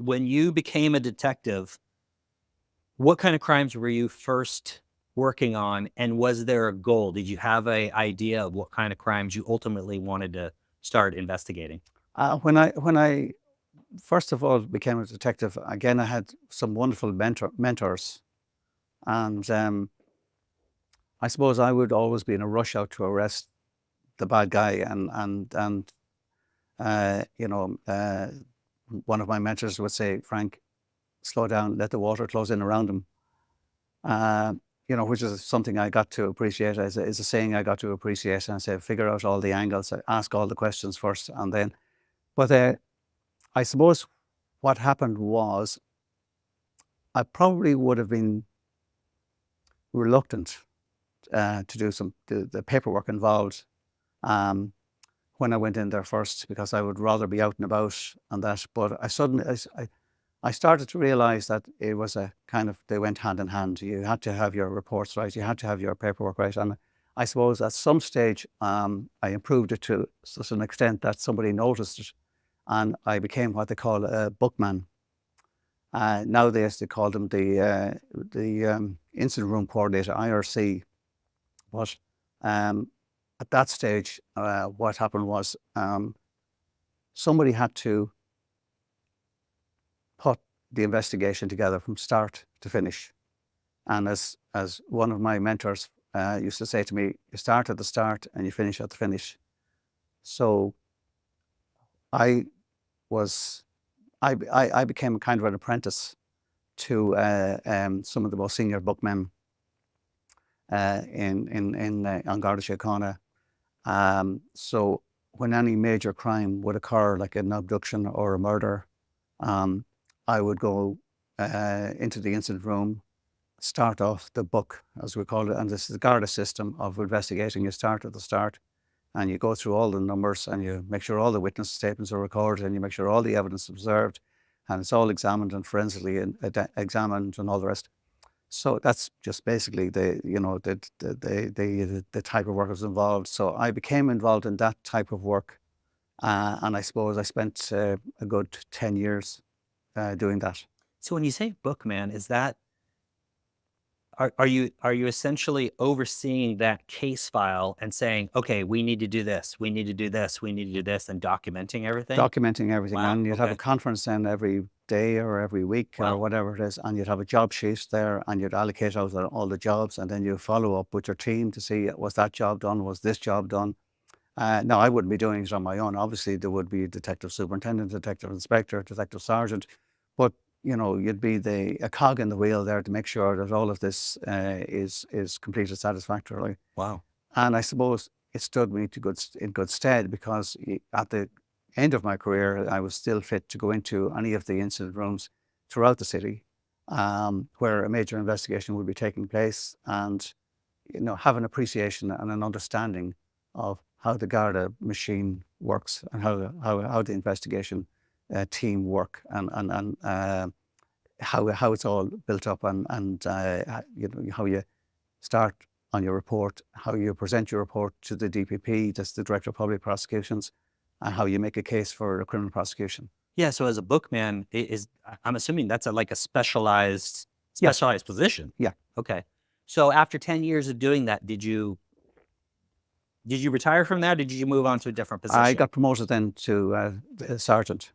when you became a detective, what kind of crimes were you first working on, and was there a goal? Did you have an idea of what kind of crimes you ultimately wanted to start investigating? When I first of all became a detective, again, I had some wonderful mentors, and I suppose I would always be in a rush out to arrest the bad guy, and one of my mentors would say, "Frank, slow down, let the water close in around him." Uh, which is something I got to appreciate. Is a saying I got to appreciate, and I say, figure out all the angles, ask all the questions first, and then. But I suppose what happened was I probably would have been reluctant to do the paperwork involved um, when I went in there first, because I would rather be out and about and that. But I started to realize that it was a kind of, they went hand in hand. You had to have your reports right, you had to have your paperwork right. And I suppose at some stage I improved it to such an extent that somebody noticed it, and I became what they call a bookman. Nowadays they call them the incident room coordinator, IRC. But at that stage, what happened was somebody had to put the investigation together from start to finish. And as one of my mentors used to say to me, you start at the start and you finish at the finish. So I was, I became kind of an apprentice to some of the most senior bookmen on Garda Síochána. So when any major crime would occur, like an abduction or a murder, I would go into the incident room, start off the book, as we call it, and this is the Garda system of investigating. You start at the start, and you go through all the numbers, and you make sure all the witness statements are recorded, and you make sure all the evidence is observed, and it's all examined and forensically examined and all the rest. So that's just basically the type of work that's involved. So I became involved in that type of work, and I suppose I spent a good 10 years doing that. So when you say bookman, is that, are you essentially overseeing that case file and saying, okay, we need to do this, we need to do this, we need to do this, and documenting everything? Documenting everything. Wow. And you'd have a Okay. conference then every day or every week or Wow. whatever it is, and you'd have a job sheet there, and you'd allocate out all the jobs, and then you follow up with your team to see, was that job done, was this job done. No, I wouldn't be doing it on my own. Obviously, there would be detective superintendent, detective inspector, detective sergeant, but you'd be a cog in the wheel there to make sure that all of this is completed satisfactorily. Wow. And I suppose it stood me in good stead, because at the end of my career, I was still fit to go into any of the incident rooms throughout the city, where a major investigation would be taking place, and have an appreciation and an understanding of how the Garda machine works, and how the investigation team work, and how it's all built up, and how you start on your report, how you present your report to the DPP, that's the Director of Public Prosecutions, and how you make a case for a criminal prosecution. Yeah. So as a bookman, I'm assuming that's like a specialized Yes. position. Yeah. Okay. So after 10 years of doing that, did you retire from that? Or did you move on to a different position? I got promoted then to sergeant.